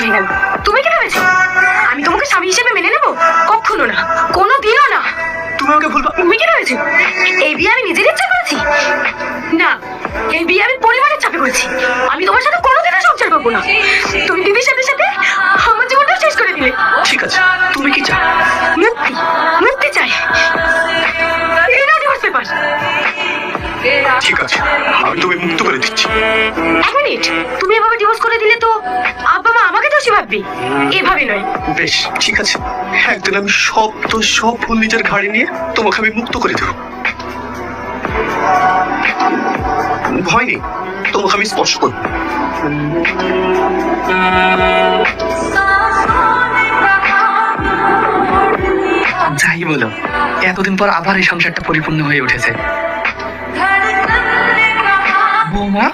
হয়ে গেল। তুমি কি ভেবেছো আমি তোমাকে স্বামী হিসেবে মেনে নেবো? কখনো না, কোনো দিনও না। তুমি আমাকে ভুল তুমি কি ভেবেছো এই বিয়ে আমি নিজের ইচ্ছা করেছি? না, এই বিয়ে আমি পরিবারের চাপে করেছি। আমি তোমার সাথে কোনোদিনও সংসার করবো না। তুমি দিদির সাথে সাথে আমার জীবনটা শেষ করে দিলে। ঠিক আছে, তুমি কি চাও? মুক্তি, মুক্তি চাই। এই নাও ডিভোর্স পেপার। ঠিক আছে, আমি তুমি মুক্ত করে দিচ্ছি। এক মিনিট, তুমি এভাবে ডিভোর্স করে দিলে তো আব্বা মা আমাকে দোষী ভাববে। এভাবে নয়। বেশ, ঠিক আছে, একদিন আমি সব ভুল নিজের ঘাড়ে নিয়ে তোমাকে আমি মুক্ত করে দেব। ভয় নেই, তোমাকে আমি স্পর্শ করব। যাই বলো, এতদিন পর আবার এই সংসারটা পরিপূর্ণ হয়ে উঠেছে। বৌমা,